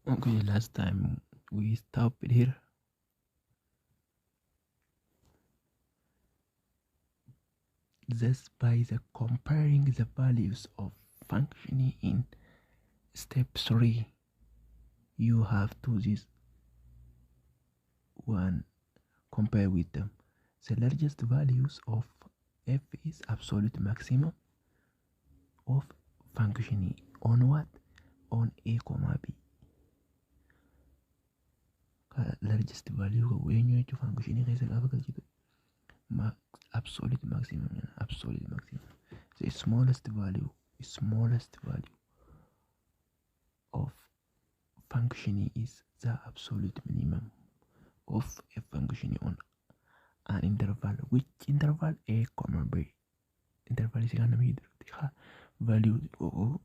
Okay, last time we stopped here. Just by the comparing the values of functioning in step 3, you have to this one compare with them. The largest values of f is absolute maximum of functioning on what? On a comma b. Largest value when you to functioning is absolute maximum and absolute maximum. The smallest value of functioning is the absolute minimum of a functioning on an interval. Which interval? A comma b. Interval is gonna be the value of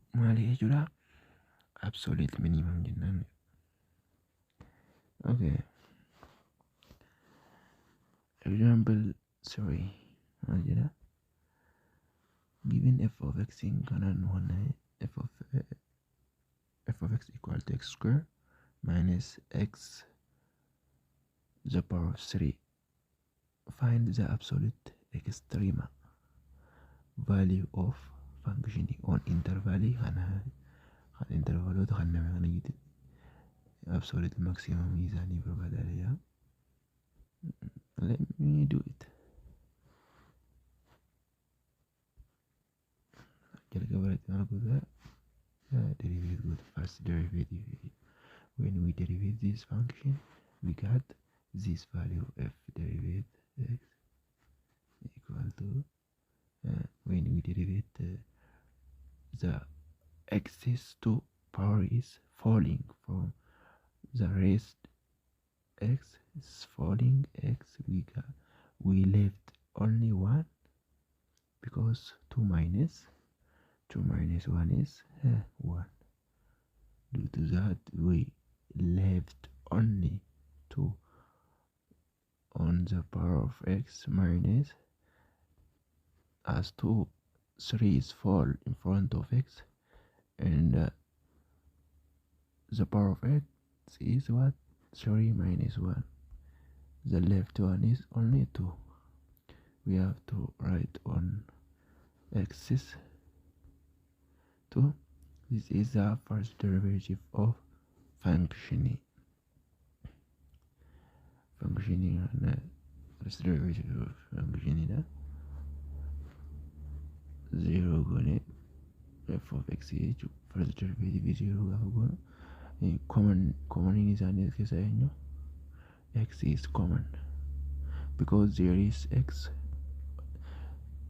absolute minimum. Okay. Example, sorry. Given f of x in kanan one f of x equal to x squared minus x the power of 3. Find the absolute extrema value of functioning on interval interval absolute maximum is an yeah. Let me do it. Derivative good. First derivative. When we derive this function, we got this value f derivative x equal to when we derive the axis to power is falling from the raised x is falling x, we left only 1 because 2 minus 1 is 1. Due to that, we left only 2 on the power of x minus, as 3 is fall in front of x, and the power of x is what? 3 minus 1. The left one is only 2. We have to write on axis 2. This is the first derivative of functioning. First derivative of functioning 0 gone f of x first derivative is 0 common in isaanii keessa eenyu x is common because there is x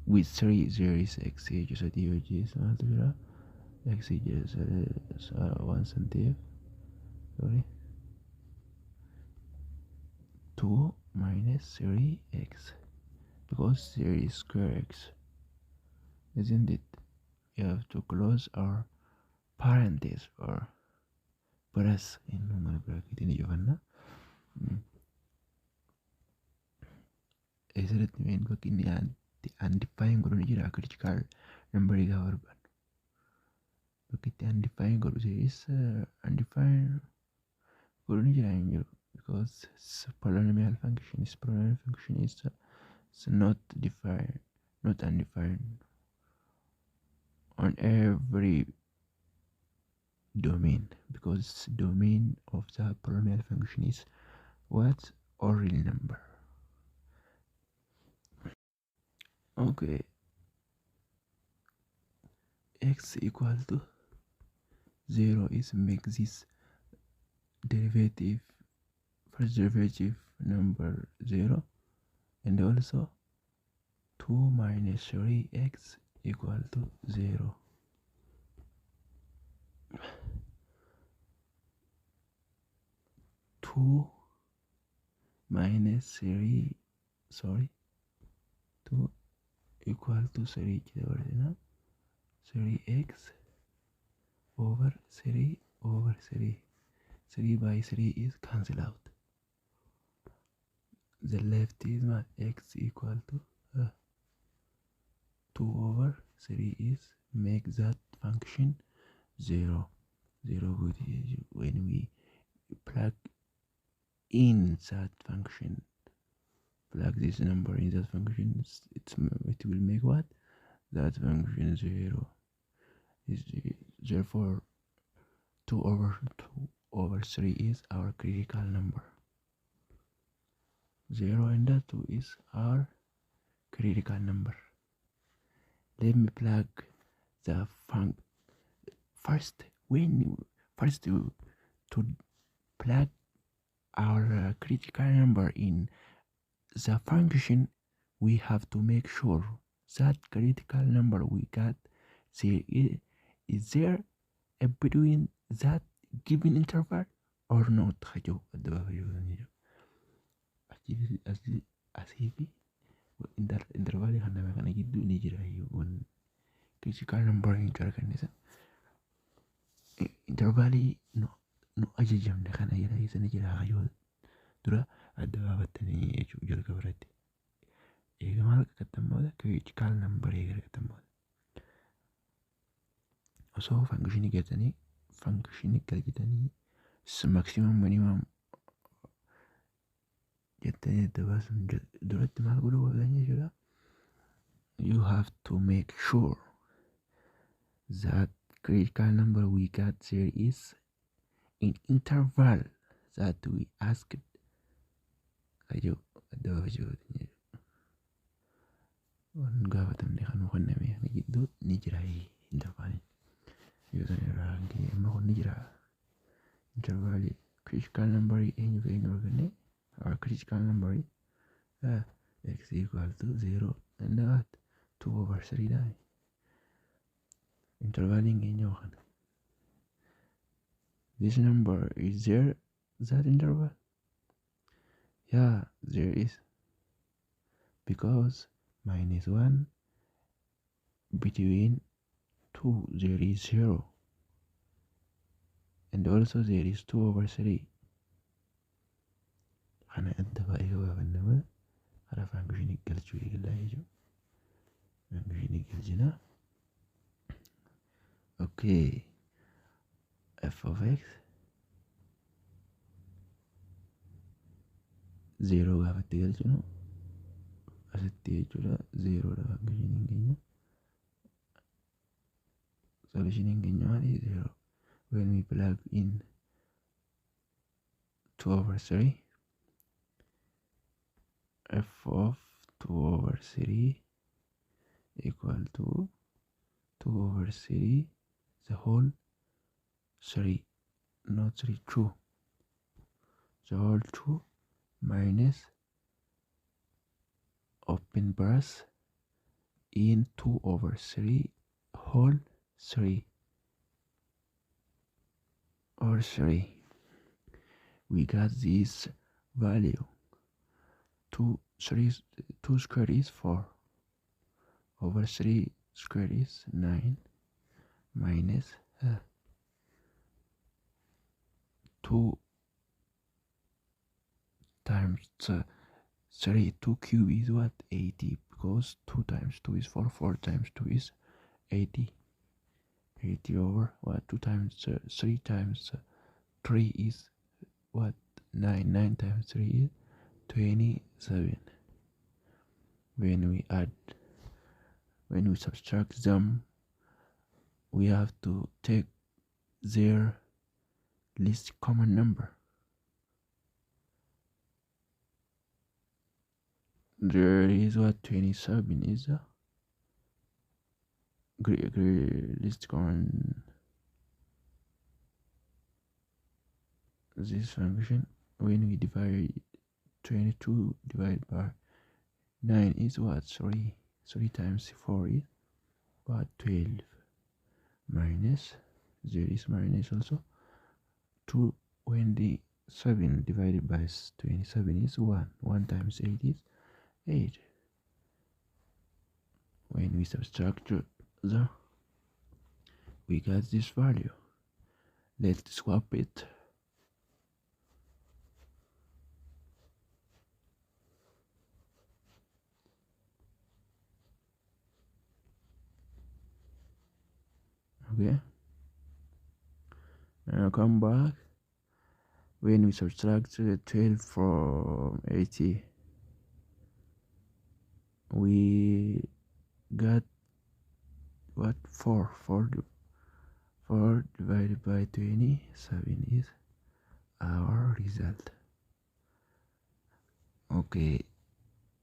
with 3 there is x sadii hojii maaltu jira x waan san ta'eef sorry 2 minus 3x because there is square x, isn't it? You have to close our parenthesis or plus in normal bracket in Giovanna. Is it mean bakki inni undefined godhu ni jira critical number egaa barbaadu. Bakki itti undefined godhu is undefined godhu ni jira hin jiru because polynomial function is not defined, not undefined on every domain, because domain of the polynomial function is what? Or real number. Okay, x equal to 0 is make this derivative, first derivative number 0, and also 2 minus 3x equal to 0. Two minus 3, sorry, 2 equal to 3 3x over 3 over 3. 3 by 3 is cancel out. The left is my x equal to 2 over 3 is make that function 0. 0 when we in that function. Plug this number in that function. It will make what? That function 0. Is therefore 2/3 is our critical number. 0 and 2 is our critical number. Let me plug the first. To plug our critical number in the function, we have to make sure that critical number we got is there between that given interval or not. Asii fi intervalii kana gidduu ni jira critical number hin arganne intervalii nu ajajamne kana jira jira yoo dura adda baafattanii jechuudha jalqaba irratti. Eega maal qaqqabtammoota critical number eega qaqqabtammoota osoo function galchitanii maximum minimum jettanii adda baasuun duratti maal godhuu qabdan jechuudha. You have to make sure that critical number we got there is in interval that we asked. Gaafatamne kan hubanname gidduu ni jira intervalii. Yoo san irraa hangee amma kun ni jira intervalii critical number eenyu arganne. Our critical number is x equal to 0 and what? 2/3. Intervaling in your hand. This number is there, that interval? Yeah, there is. Because -1 between 2 there is 0. And also there is 2/3. Kana adda baay'ee gabaabannama hara function galchuu eegallaa jechuudha. Function galchina. Okay, f of x 0 gaafatti galchinu asitti jechuudha. 0 dha function keenya. Solution keenya maali? 0. When we plug in 2/3, f of 2/3 equal to 2/3 the whole 3, not 3, 2. The whole 2 minus open brace in 2/3 whole 3 or 3. We got this value. 2 squared is 4 over 3 squared is 9 minus 2 times 3. 2 cube is what? 80, because 2 times 2 is 4, 4 times 2 is 80. 80 over what? 2 times 3 times 3 is what? 9. 9 times 3 is 27. When we subtract them, we have to take their least common number. There is what? 27 is a least common this function. When we divide 22 divided by 9 is what? 3. 3 times 4 is what? 12 minus, there is minus also 2. 27 divided by 27 is 1. 1 times 8 is 8. When we subtract we got this value. Let's swap it. Okay, now come back. when we subtract 12 from 80, we got what? 4 divided by 27 is our result. Okay,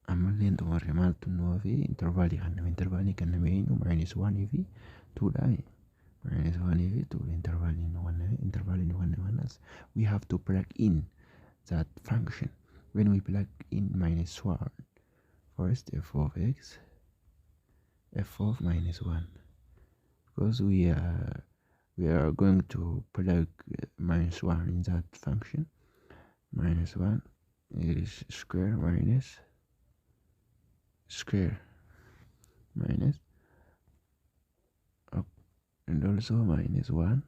ammallee xumurre maaltu nuuf intervaalii kanname eenyu -1 fi 2dha. -1 fi 2 intervaalii nu kanname we have to plug in that function. When we plug in -1, first f of x, f of -1, because we are going to plug -1 in that function. -1 is square minus square minus and also -1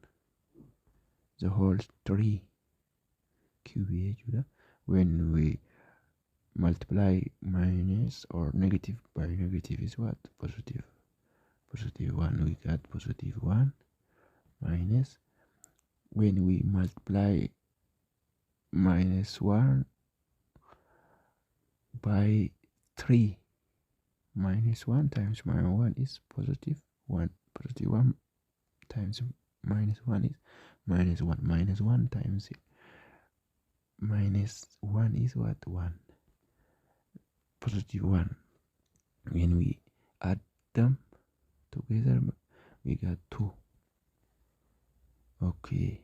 the whole 3 cube. When we multiply minus or negative by negative is what? Positive 1. We got +1 minus, when we multiply -1 by 3, -1 times -1 is +1. +1 times -1 is -1. -1 times -1 is what? 1. +1. When we add them together, we got 2. Okay,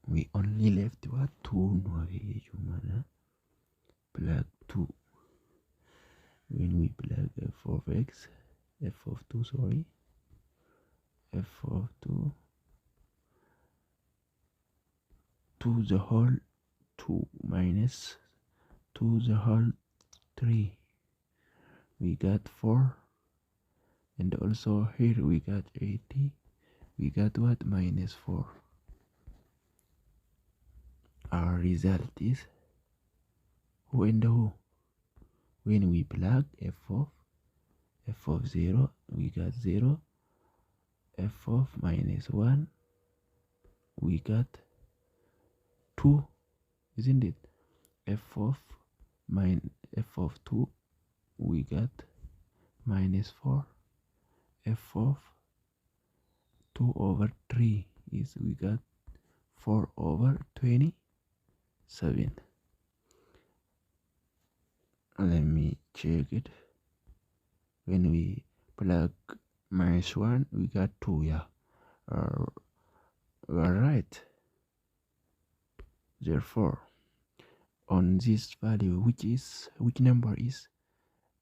we only left what? 2 plug 2. When we plug f of x, f of 2 to the whole 2 minus 2 the whole 3, we got 4. And also here we got 80. We got what? -4. Our result is who and who. When we plug f of 0, we got 0. F of -1, we got 2, isn't it? F of 2, we got -4. F of 2/3 is we got 4/27. Let me check it. When we plug -1, we got 2. Yeah, we're right. Therefore, on this value, which number is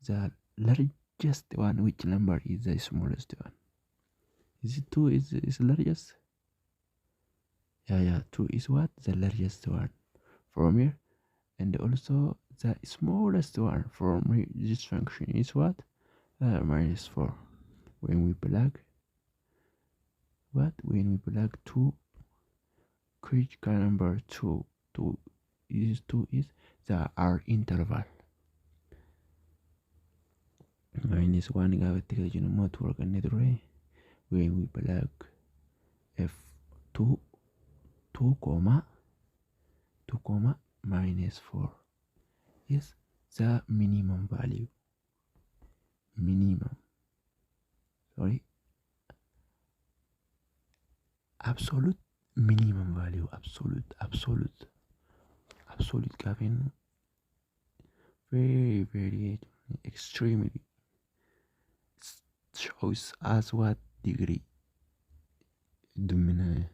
the largest one? Which number is the smallest one? Is it 2 is the largest? Yeah, 2 is what? The largest one from here. And also the smallest one from this function is what? -4. When we plug what? When we plug 2, critical number 2 is the our interval. -1 gaafatti kan jennu immoo 2 arganne ture. When we plug f2 2 comma -4 is the minimum value. Absolute minimum value. Absolute gaafiin very extremely shows us what degree dummina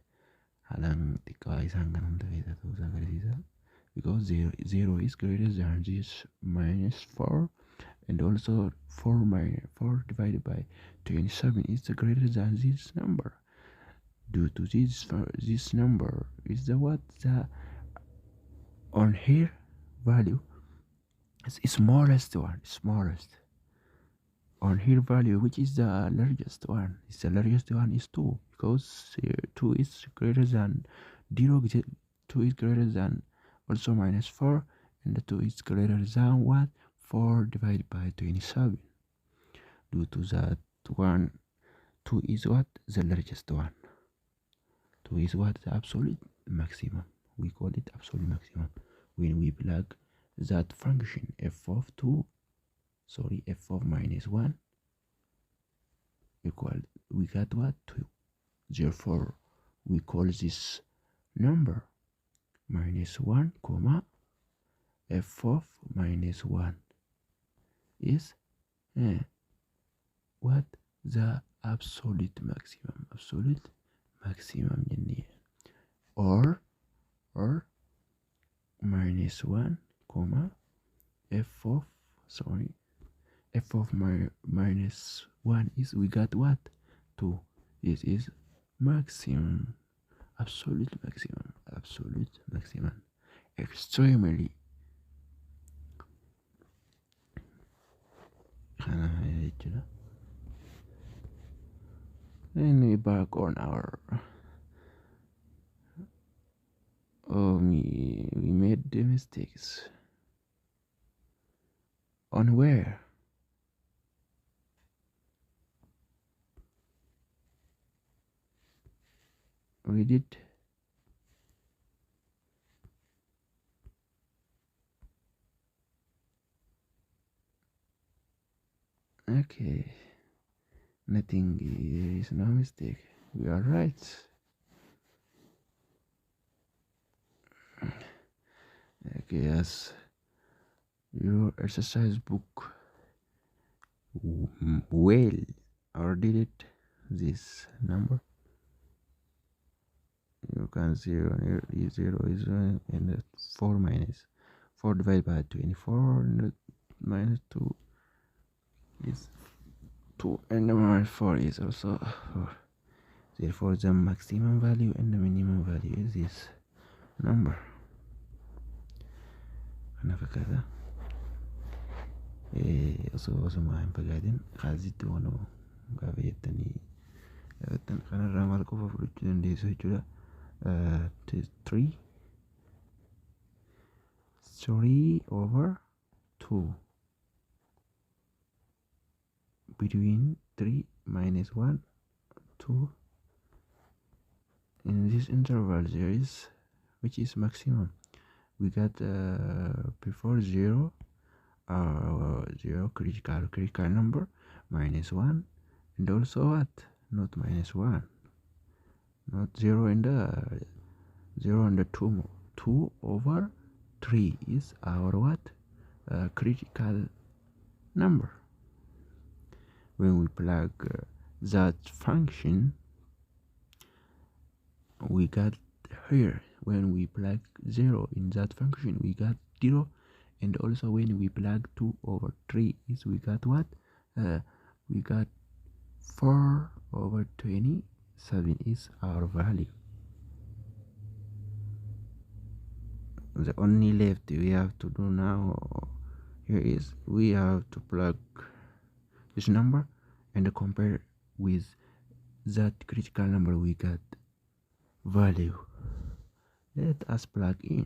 halang xiqqaa isaan kan hunda keessa ta'uu isaa agarsiisa. Because 0 is greater than this -4, and also 4 divided by 27 is greater than this number. Due to this number is the what? The on here value is smallest one. On here value, which is the largest one? The largest one is 2, because 2 is greater than 0. 2 is greater than also -4, and the 2 is greater than what? 4 divided by 27. Due to that one, 2 is what? The largest one. 2 is what? The absolute maximum. we call it absolute maximum. When we plug that function f of minus 1 equal, we got what? 2. Therefore, we call this number minus 1 comma f of minus 1 is what? The absolute maximum jenne, or minus 1 comma f of minus 1 is, we got what? 2. This is maximum, absolute maximum, extremely. And we back on our we made the mistakes on where we did okay, nothing, there is no mistake, we are right. Okay, as your exercise book well, or did it this number, you can see 0 is 1 and 4 minus 4 divided by 24 and minus 2 is 2 and minus 4 is also 4. Therefore the maximum value and the minimum value is this number. Kana fakkaata. Osuma hin fagaatin kaasitti waan gaafa jettanii gaafatan kanarraa maal qofa fudhachuu dandeessu jechuudha. 3 over 2 between 3 minus 1 2. In this interval there is, which is maximum, we got before 0 critical number minus 1, and also what, not minus 1, not 0 and 0 and 2 over 3 is our what, critical number. When we plug that function, we got here, when we plug 0 in that function we got 0, and also when we plug 2 over 3 is, we got what, we got 4 over 27 is our value. The only left we have to do now here is, we have to plug this number and compare with that critical number we got value. Let us plug in.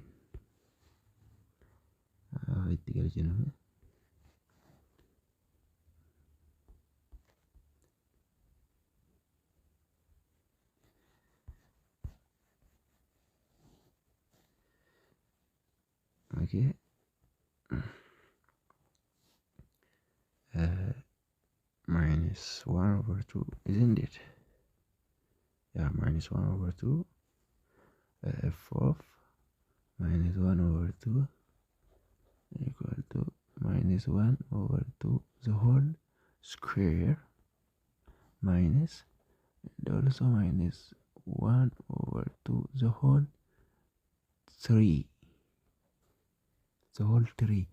Okay. Minus 1 over 2, isn't it? Yeah, minus 1 over 2 f of minus 1 over 2 equal to minus 1 over 2 the whole square minus, and also minus 1 over 2 the whole 3. The whole 3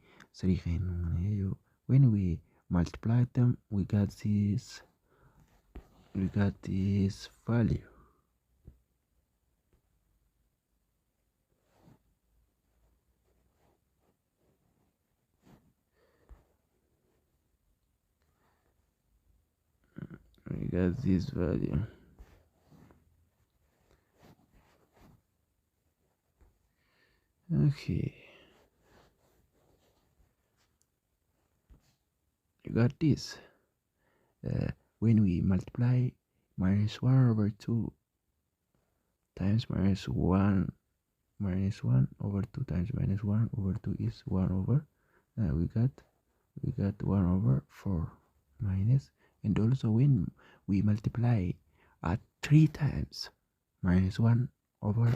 when we multiply them, we got this value. We got this value. Okay, you got this. When we multiply minus 1 over 2 times minus 1 minus 1 over 2 times minus 1 over 2 is 1 over, we got 1 over 4 minus, and also when we multiply at 3 times minus 1 over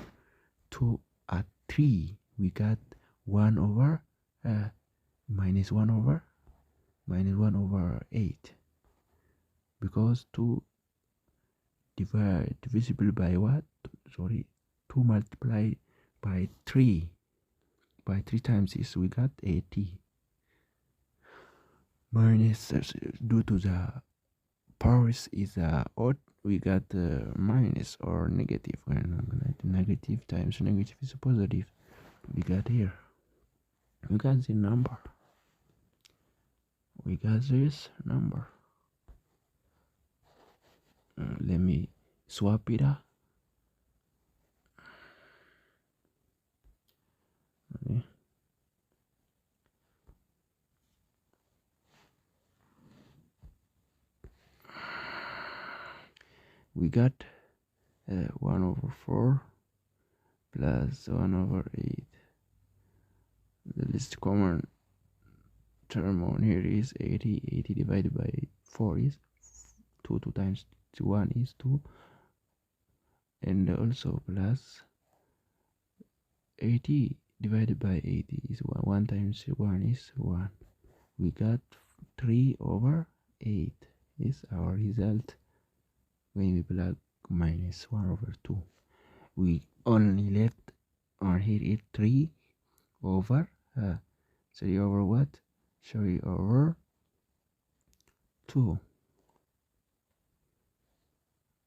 2 at 3, we got 1 over minus 1 over 8, because 2 divisible by what? Sorry, 2 multiplied by 3 times is, we got 80 minus, due to the powers is odd, we got minus or negative. When negative times negative is positive, we got here, we got the number, we got this number. Let me swap it up. Okay. We got 1 over 4 plus 1 over 8. The least common term on here is 80. 80 divided by 4 is 2. 2 times 1 is 2. And also plus 80 divided by 80 is 1. 1 times 1 is 1. We got 3 over 8 is our result when we plug minus 1 over 2. We only left on here is 3 over 3 over what? 3 over 2.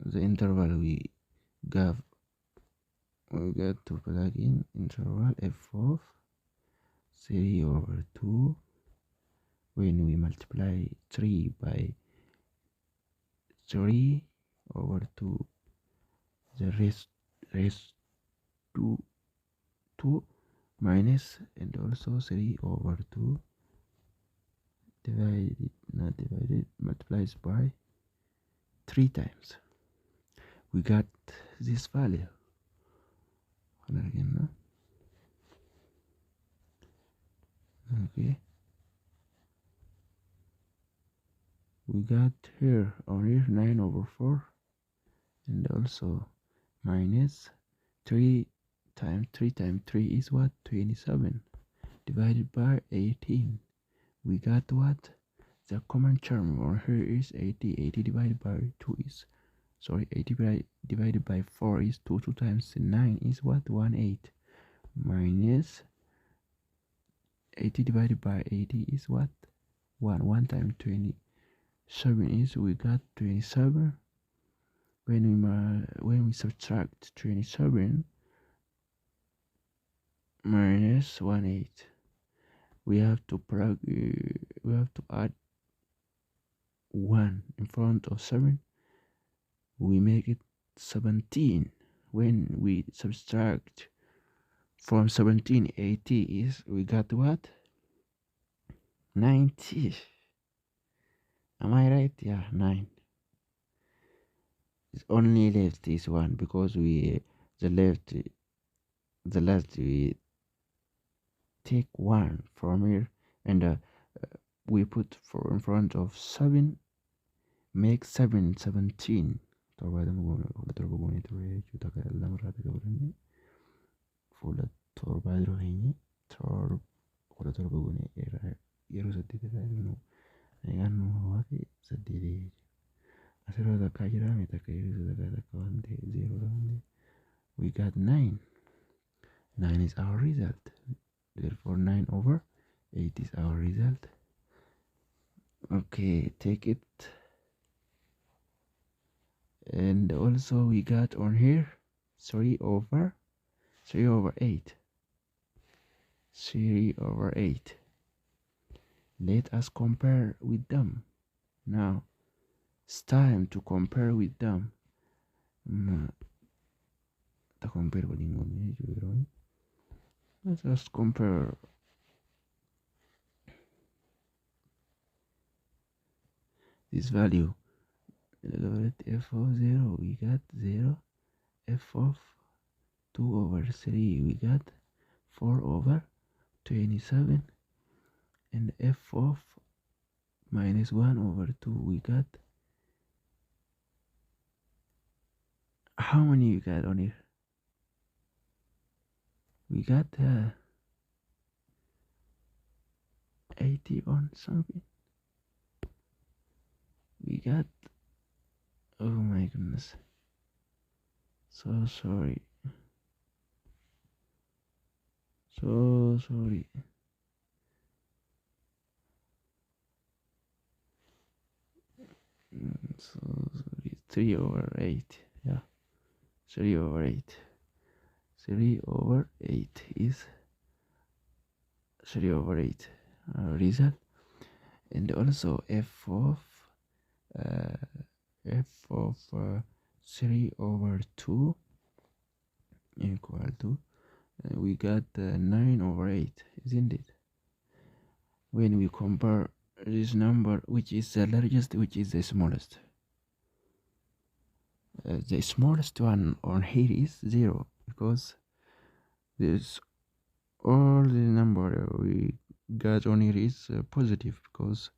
The interval we got to plug in interval f of 3 over 2. When we multiply 3 by 3 over 2, the rest to 2 minus, and also 3 over 2 divided, not divided, multiplies by 3 times. We got this value. Again, no? Okay. We got here on here 9 over 4, and also minus 3 times 3 times 3 is what? 27 divided by 18. We got what? The common term on here is 80. 80 divided by 2 is, sorry, 80 divided by 4 is 2. 2 times 9 is what? 18 minus 80 divided by 80 is what? 1. 1 times 27 is, we got 27. When we subtract 27 minus 18, we have to add 1 in front of 7. We make it 17. When we subtract from 17, 80 is, we got what? 90. Am I right? Yeah, 9. It's only left is 1, because the left we take 1 from here, and we put 4 in front of 7, make 7 17. We got 9. 9 is our result. Therefore 9 over 8 is our result. Okay, take it. And also we got on here 3 over 8. 3 over 8. Let us compare with them. Now it's time to compare with them. Let us compare. This value, f of 0, we got 0. F of 2 over 3, we got 4 over 27, and f of minus 1 over 2, we got, how many you got on here? We got 80 on something. We got, oh my goodness, so sorry, so sorry. So sorry, 3 over 8, yeah, 3 over 8. 3 over 8 is 3 over 8 result. And also f of uh, 3 over 2 equal to, we got 9 over 8, isn't it? When we compare this number, which is the largest, which is the smallest, the smallest one on here is 0, because this all the number we got on here is positive, because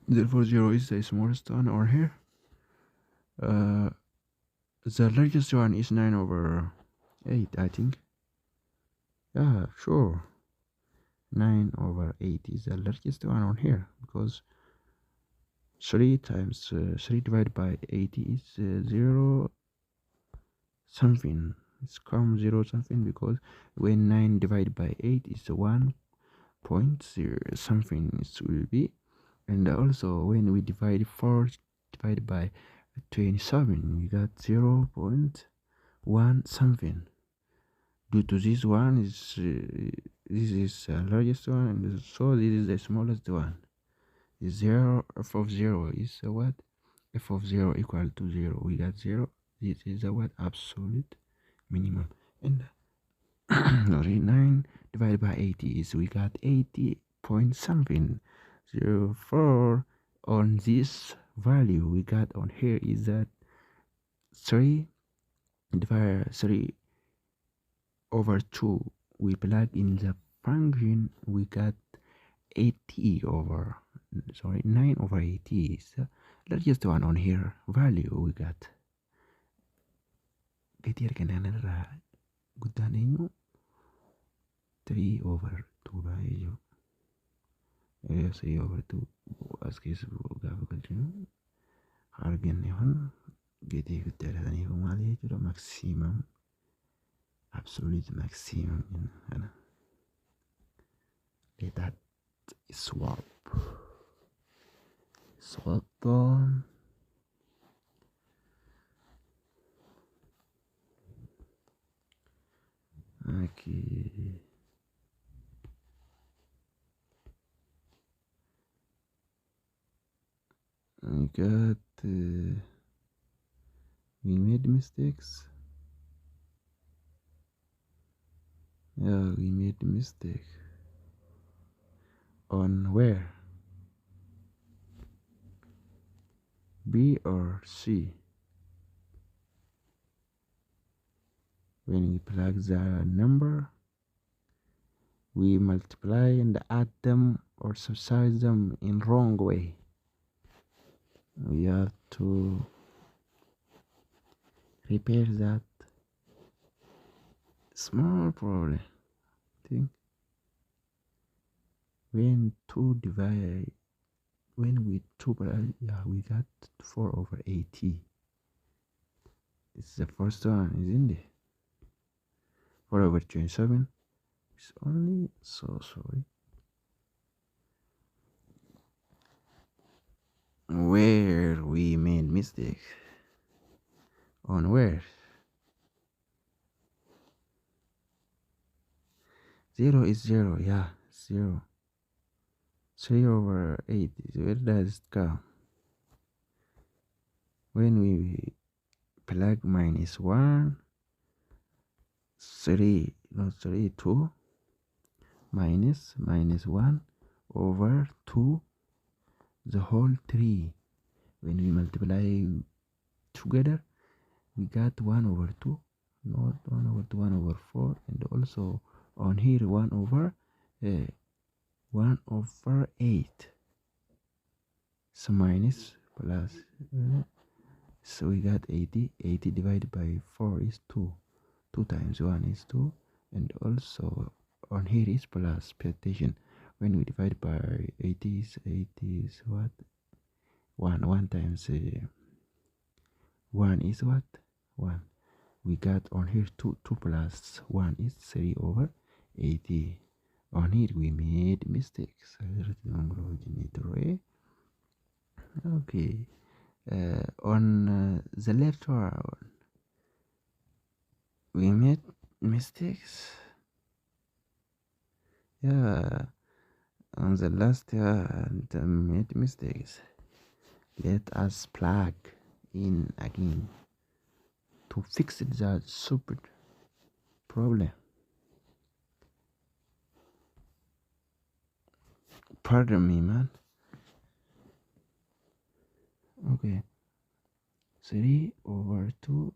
therefore 0 is the smallest one on here. The largest one is 9 over 8, I think. Yeah, sure. 9 over 8 is the largest one on here, because 3 times 3 divided by 80 is 0 something. It's come 0 something, because when 9 divided by 8 is 1.0 something it will be. And also when we divide 4 divided by 27, we got 0.1 something. Due to this one is this is the largest one, and so this is the smallest one. 0, f of 0 is what? F of 0 equal to 0. We got 0. This is the what? Absolute minimum. And 9 divided by 80 is, we got 80 point something. 04 on this value we got on here is that 3 divided 3 over 2. We plug in the function, we got 80 over, sorry, 9 over 80 is the largest one on here value we got. Gatii arganaan irraa guddaan eenyu 3 over 2 dha jechuudha. 3 over 2 as keessa gaafa galchinu arganne waan gatii guddaadha taniif maal jechuudha, maximum, absolute maximum kana. Let that swap on. Okay. I got we made mistakes. Yeah, we made mistake. On where? B or C? When we plug the number, we multiply and add them or subtract them in wrong way. We have to repair that small problem. Think when we got 4 over 80. This is the first one, isn't it? 4 over 27 is only, so sorry. Where we made mistake. On where? 0 is 0, yeah, 0. 3 over 8, where does it come? When we plug minus 1, 3, not 3, 2, minus 1 over 2, the whole 3. When we multiply together, we got 1 over 2, not 1 over 2, 1 over 4, and also on here 1 over 8. So minus plus, so we got 80. 80 divided by 4 is 2. 2 times 1 is 2, and also on here is plus. Pay attention, when we divide by 80 is what? 1. 1 times 1 is what? 1. We got on here 2 plus 1 is 3 over 80. On here we made mistakes. Okay. On the left one we made mistakes. Yeah, on the last one made mistakes. Let us plug in again to fix that stupid problem. Pardon me, man. Okay. 3 over 2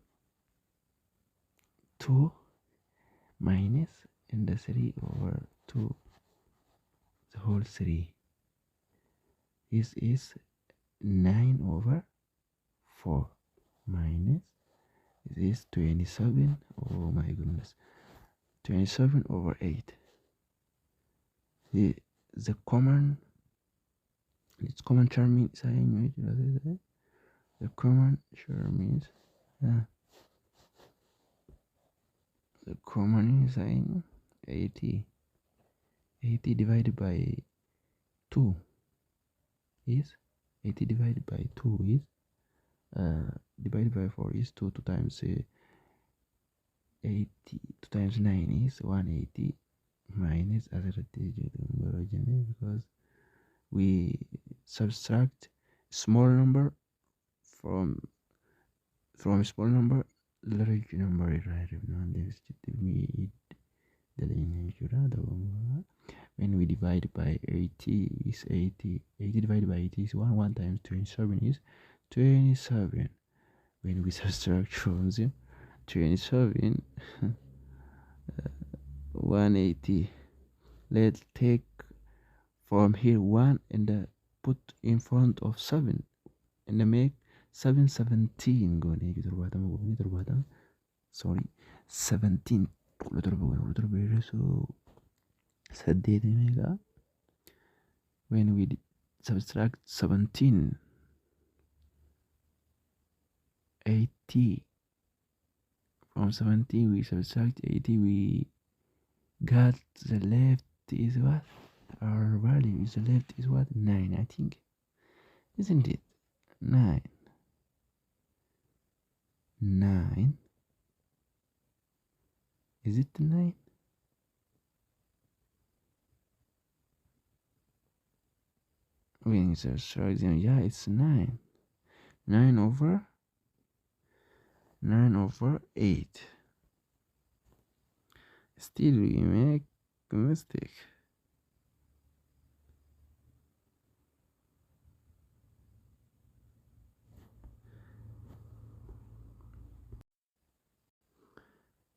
minus, and the 3 over 2 the whole 3. This is 9 over 4 minus, this is 27. Oh my goodness, 27 over 8. The common, it's common term means the common term means the common is 80. 80 divided by 2 is 80 divided by 2 is divided by 4 is 2. 2 times 80, 2 times 9 is 180 minus, because we subtract small number from small number, large number, when we divide by 80 is 80. 80 divided by 80 is 1. 1 times 27 is 27. When we subtract from them 27 180, let's take from here 1 and put in front of 7 and make 17. Sorry, 17. When we subtract 17, 80 from 17, we subtract 80, we got the left is what? Our value is the left is what? 9, I think, isn't it? 9. Is it 9? When you subtract them, yeah, it's 9. 9 over 8. Still we make a mistake.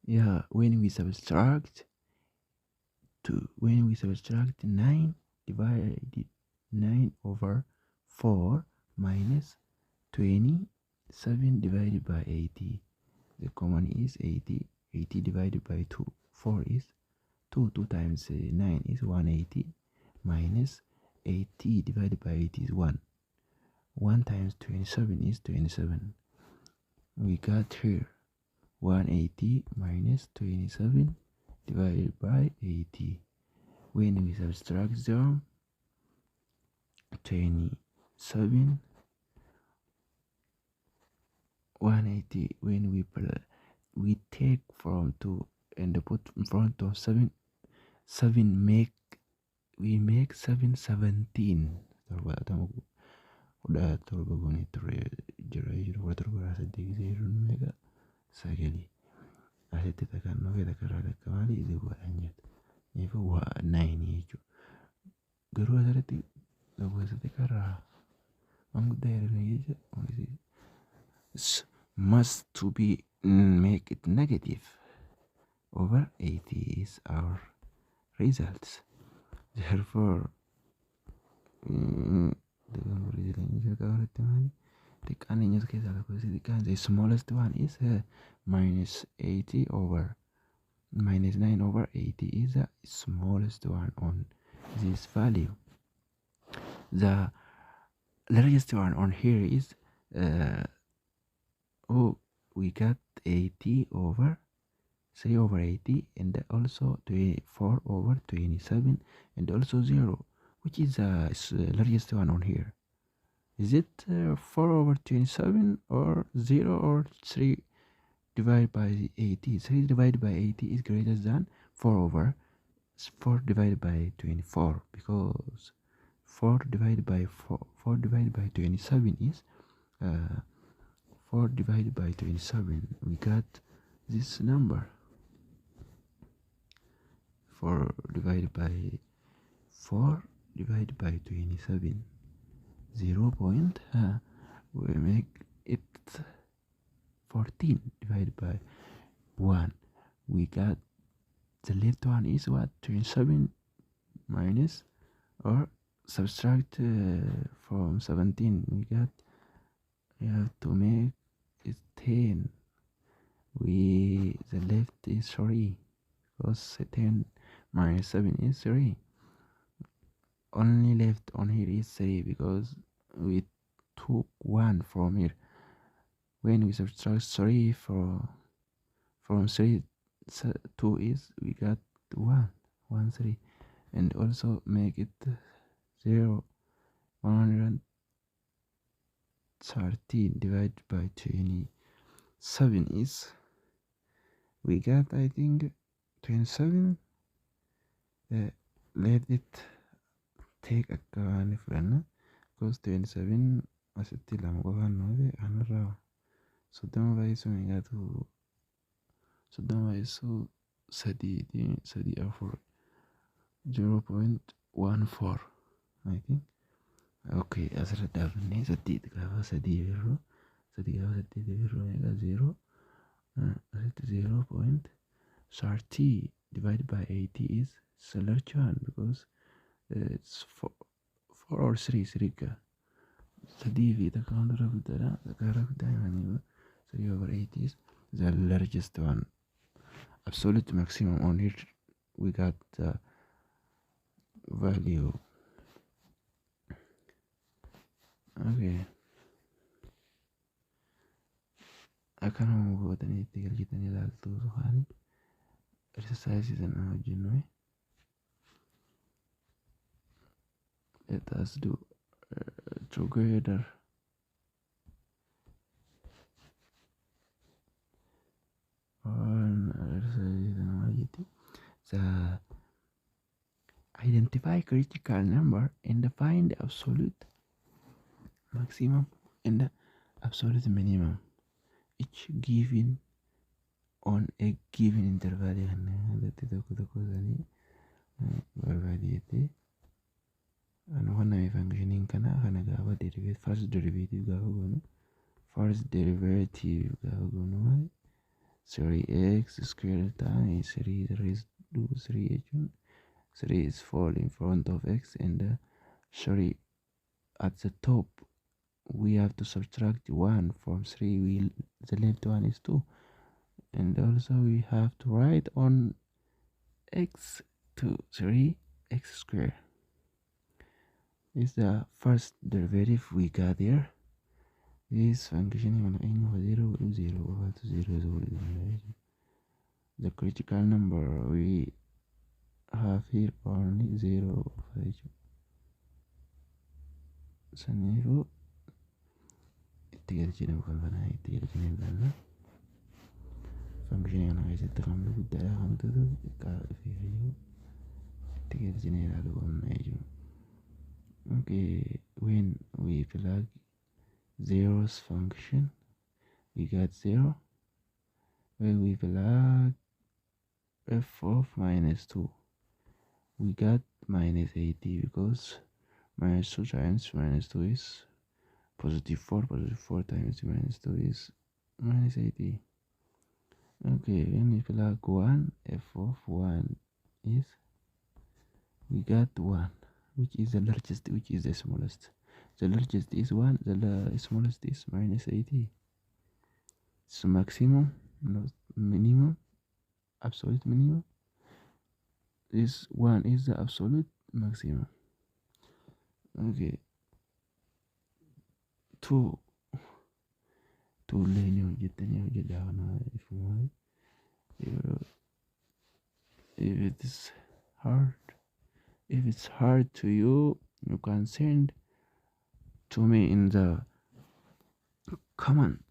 Yeah, when we subtract 9 divided 9 over 4 minus 27 divided by 80. The common is 80. 80 divided by 2. 4 is 2. 2 times 9 is 180 minus 80 divided by 80 is 1. 1 times 27 is 27. We got here 180 minus 27 divided by 80. When we subtract them, 27 180. When we take from 2 and put in front of 7 we make 7 17. Udah torba goni ture jira torba saddeq zero mega sageli asette takanno feda karada kamali izi wadanjat nifa wa 9 yeju garu asarati lagu asette kara mangu daire ne yeja must to be make it negative over 80 is our results. Therefore, the smallest one is minus 80 over minus 9 over 80 is the smallest one on this value. The largest one on here is we got 80 over 3 over 80 and also 24 over 27 and also 0. Which is the largest one on here? Is it 4 over 27 or 0 or 3 divided by 80? 3 divided by 80 is greater than 4 divided by 24, because 4 divided by 27 is 4 divided by 27. We got this number. 4 divided by 27, 0 point, we make it 14 divided by 1. We got the left one is what? 27 minus or subtract from 17. We have to make it 10. The left is 3, because 10 minus 7 is 3. Only left on here is 3 because we took 1 from here. When we subtract 3 from 3, 2 is, we got 1, 3, and also make it 0. 113 divided by 27 is, we got, I think, 27. Let it take a kind of run, because 27 asitti lama qofaan nuufi kanarraa 30 baay'isuu ni gaatu 30 baay'isuu 0.14, I think. Okay, asirra dhaabnee 8 gaafa 3 birroo 3 gaafa 8 birroo egaa 0 asitti 0.30 divided by 80 is the large one, because it's 4 or 3 siriga 3 fi takka hundura guddaadha, takka irra guddaa himanii 3 over 80 is the largest one. Absolute maximum on here, we got the value. Okay, akkanuma gootanii itti galchitanii ilaaltu suhaani exercise sana hojjennu. Let us do together. The identify critical number and find the absolute maximum and the absolute minimum, each given on a given interval. And when I functioning kana derivative, first derivative first derivative 3x squared times 3 raised to 3 3 is fall in front of x, and 3 at the top. We have to subtract 1 from 3. The left one is 2, and also we have to write on x to 3x squared. Is the first derivative we got here. This function on 0 over to 0 is the critical number we have here only 0 over sanifu itti galchine bukalbana itti galchine ilaalna. Function kana keessatti kan guddaadha kan ta'u xiqqaa fi itti galchine ilaaluu qabna jechuudha. Okay, when we plug zero's function, we got 0. When we plug f of minus 2, we got minus 80, because minus 2 times minus 2 is positive 4. Positive 4 times minus 2 is minus 80. Okay, when we plug 1, f of 1 is, we got 1, which is the largest, which is the smallest. The largest is 1, the smallest is minus 80. So maximum, not minimum, absolute minimum. This 1 is the absolute maximum. Okay. 2 lane hojjetanii hojjedhaa kana ifuma. If it's hard to you, you can send to me in the comment.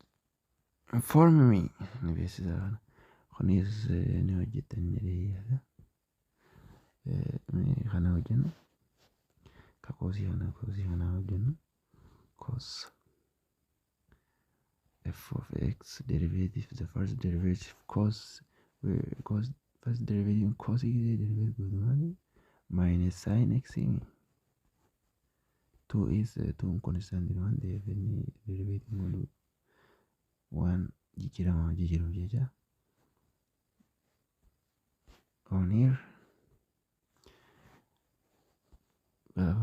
Inform me. Beeksisa kunis ni hojjetan jedhee yaada. Kana hojjennu koosii kana hojjennu cos f of x derivative, the first derivative cos first derivative cos derivative goodman minus sin x. 2 is 2 constant in one, the derivative modu 1 jijjiirama jecha on here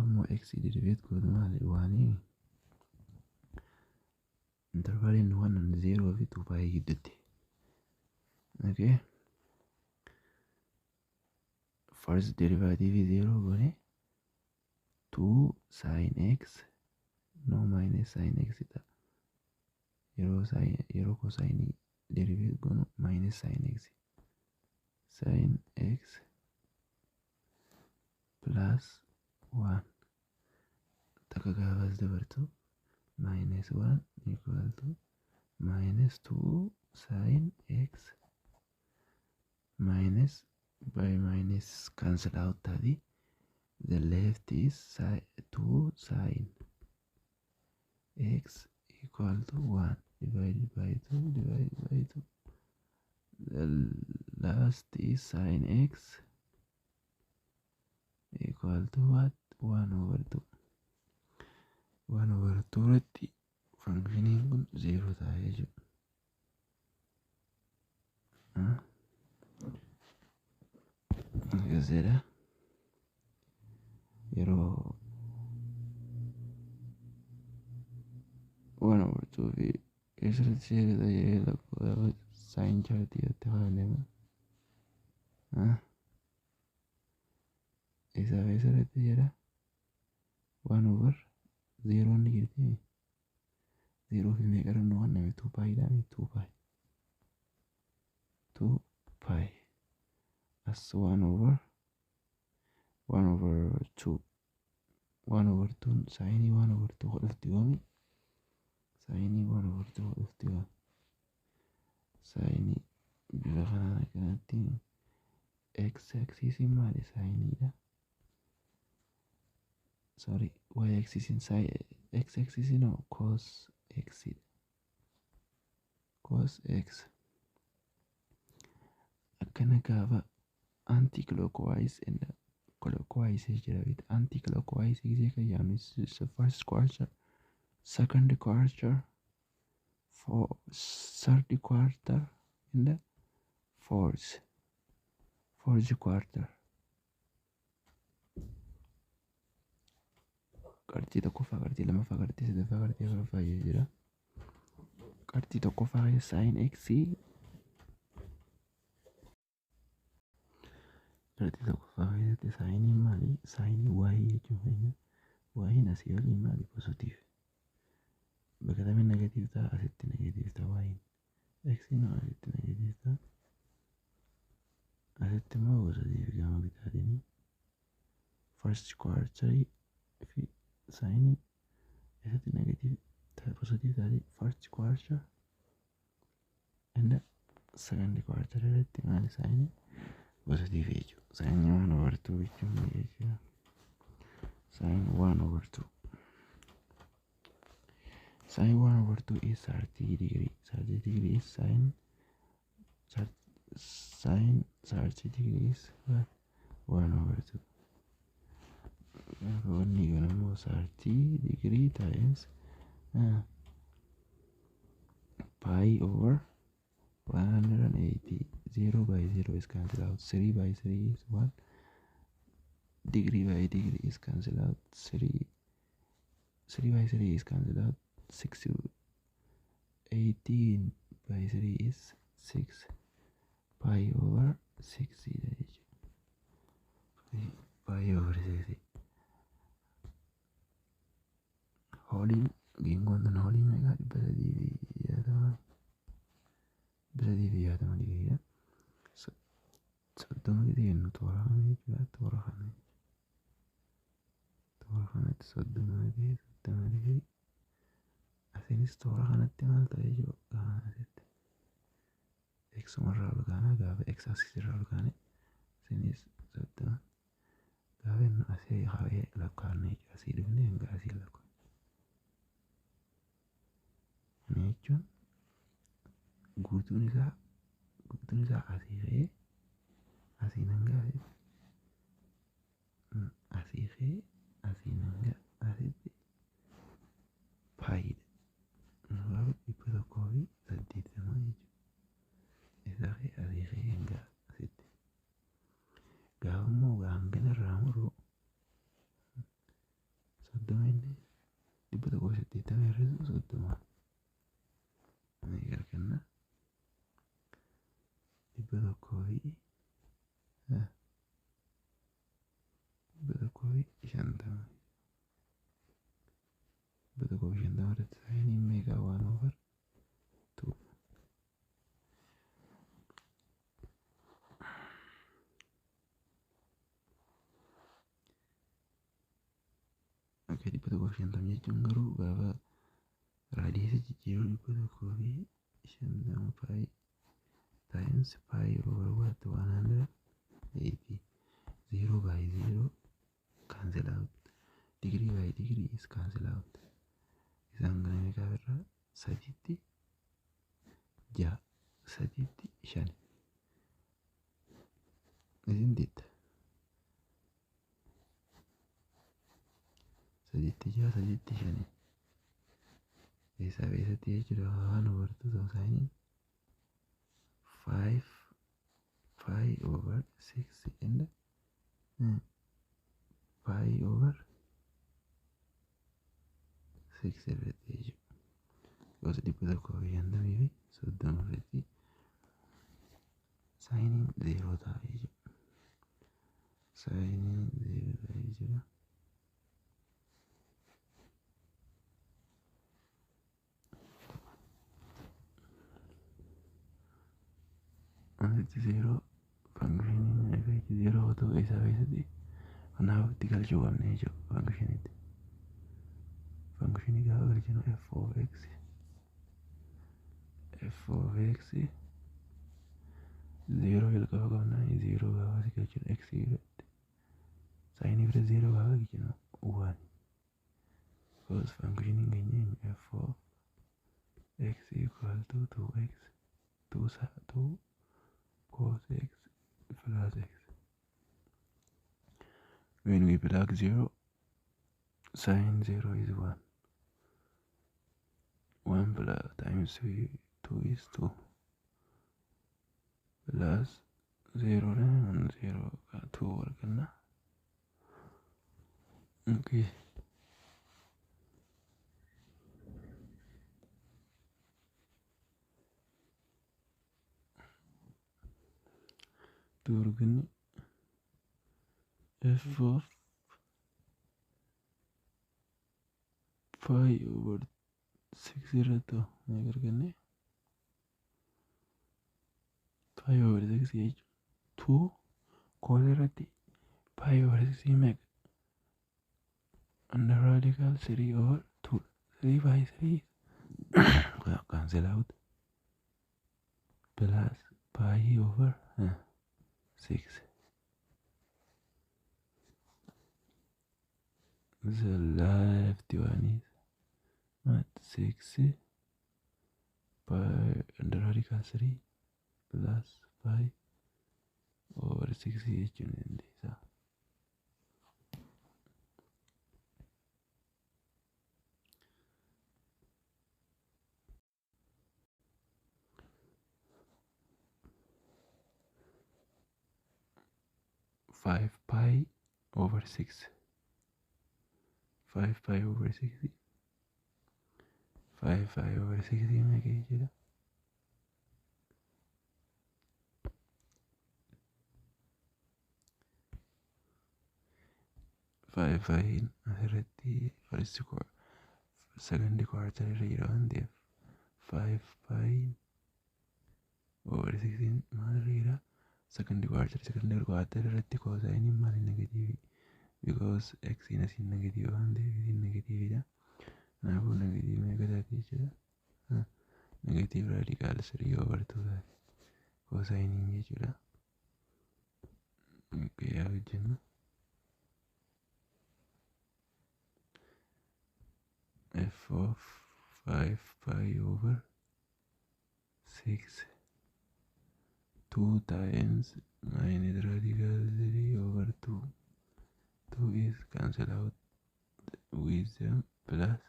more x derivative goodman 1 interval in 1 and 0 of 2 pi giddutti. Okay, first derivative is 0 gone 2 sin x no minus sin x ita yero cosine derivative gone minus sin x plus 1 taka gaafas dabartu minus 1 equal to minus 2 sin x minus by minus cancel out tadi. The left is 2 sin x equal to 1 divided by 2. The last is sin x equal to what? 1 over 2. 1 over 2 irratti functioning kun 0 ta'a jechuudha. Gazeera yeroo 1 over 2 fi keessatti seerata jedhee lakkoo saayin chaartii irratti fayyadama. Isaa keessatti jedha 1 over 0 ni jirti. 0 fi meeqa nu kanname 2 pi dhaan 2 pi as 1 over 2. 1 over 2 sine 1 over 2 godhufti goomi. Sine 1 over 2 godhufti goomi. Sine bifa kanatti x axis maali sine dha. Sorry, y axis inside x axis no cos x. Cos x akkana gaafa anti-clockwise and clockwise jira bit. Anti-clockwise gisee kan yaanu is first quarter, second quarter, third quarter and fourth quarter. Qarxii tokkoffaa, qarxii lamaffaa, qarxii sadaffaa, qarxii afuraffaa jira. Qarxii tokkoffaa sin x, qarxii tokkoffaa keessatti saayinii maali? Saayinii y jechuun y'in asii olii maali? Positiif. Bakka tamii negatiif ta'a, asitti negatiif ta'a y'in. X'n asitti negatiif ta'a. Asitti immoo positiif gama bitaatiin. First quarter fi saayinii asitti negatiif ta'a, positiif ta'a. First quarter and second quarter irratti maali saayinii? Positive jechuudha. Sin 1 over 2 jechuun jechuudha. Sin 1 over 2. Sin 1 over 2 is 30 degree. 30 degree is sin 30 degrees 1 over 2. Only gonna move 30 degree times pi over 180. 0 by 0 is cancelled out. 3 by 3 is 1. Degree by degree is cancelled out. 3 by 3 is cancelled out. 18 by 3 is 6. Pi over 60. Pi over 60. Holy gingoon dan holy mega beradi ya teman diri ya. Soddoma gitu ya torahan itu torahan itu soddoma gitu soddoma gitu. Asinis torahan itu mal tahu jo kan itu. X marah lugana gawe X aksis lugana. Asinis soddoma gawe no asih gawe lugana itu asih dunia enggak asih lugana. Mecun gutun isa asih nangga asih nangga asih paid lalu ibu kowi tadi teman itu asih enggak asih kamu ganggen ramuru soddoma ini ibu kowi tadi teman itu soddoma ini karena ibu kowi shantama irratti saayinii meeqa 1/2. Oke, 150 jechuun garuu gaafa raadiyeesii jijjiiruu 150 pi times pi over what 180. 0 by 0 cancel out. Degree by degree is cancel out. Isaan kana meeqa irraa 3tti 6 3tti 5 isn't it? 3tti 6 3tti 5 eessatti jechuudha waan hubartu saayiniin 5 pi over 6 and pi over 6 irratti jechuudha. Gosa 150 fi 30 irratti saayiniin 0 ta'a jechuudha. Saayiniin 0 ta'a jechuudha. Ansitti 0 function effect 0 ta'uu isaa keessatti kanaaf itti galchuu qabna jechuudha functionitti. Functionii gaafa galchinu f of x 0 jalqaba qabna 0 gaafa si galchinu x irratti saayinii bira 0 gaafa galchinu 1 because functioniin keenya f of x equal to 2x 2 cos x plus x. When we plug 0, sin 0 is 1. 1 plus times 2 is 2 plus 0 and 0 2 workana. Okay. Turgani f of pi over 6 irratti agargane pi over 6 jechuun 2 cos irratti pi over 6 meg under radical 3 over 2 3 by 3 cancel out plus pi over 6. The left one is at 6 pi under radical 3 plus pi over 6 jechuun dandeessa. 5 pi over 6. 5 pi over 60. 5 pi over 60 meeqa jechuudha? 5 pi asirratti second quarter irra jira waan ta'eef 5 pi over 16 maalirra jira? Second quarter irratti cosine maali negative, because x in asin negative waan ta'eef isin negativeidha. Kanaafuu negative meeqa taati jechuudha? Negative radical 3 over 2 taati cosine jechuudha. Yaa hojjennu f of 5 pi over 6, 2 times minus radical 3 over 2. 2 is cancelled out with plus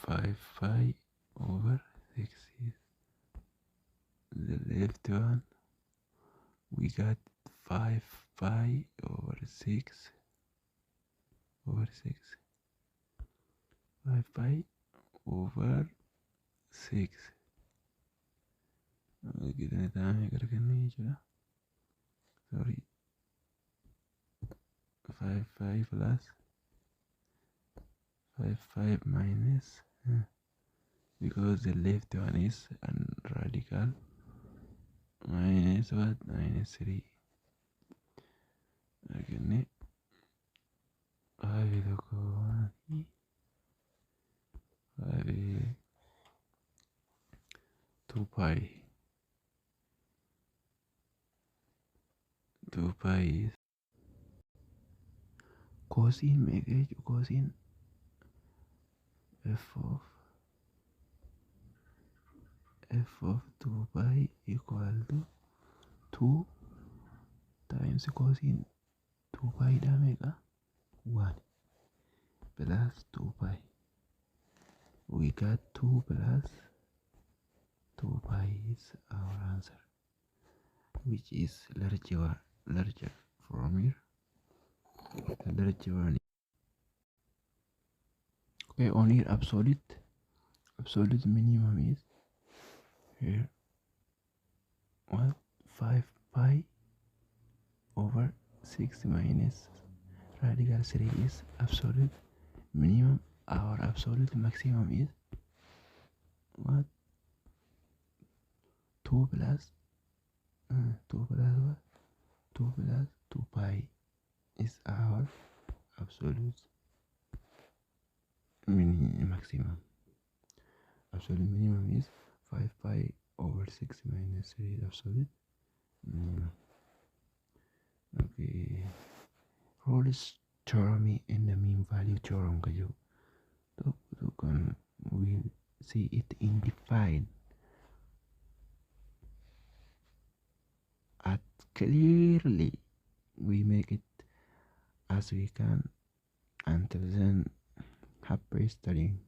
5 pi over 6 is the left one. We got 5 pi over 6 over 6. 5 pi over 6. Kita natin karagani jechuudha. Sorry. 5 pi plus 5 pi minus, because the left one is radical, minus what? Minus 3. Again, 5 2 pi. 2 pi is cosine meeqa jechuudha? Cosine f of 2 pi equal to 2 times cosine 2 pi dha meeqa? 1 plus 2 pi. We got 2 plus 2 pi is our answer, which is larger from here. The larger one. Okay, on here absolute minimum is here. What? 5 pi over 6 minus radical 3 is absolute minimum. Our absolute maximum is what? 2 plus 2 plus what? 2 plus 2 pi is our absolute maximum. Absolute minimum is 5 pi over 6 minus 3 is absolute minimum. Okay. Rolle's theorem and the mean value theorem kayo. We'll see it in define at clearly. We make it as we can. Until then, happy studying.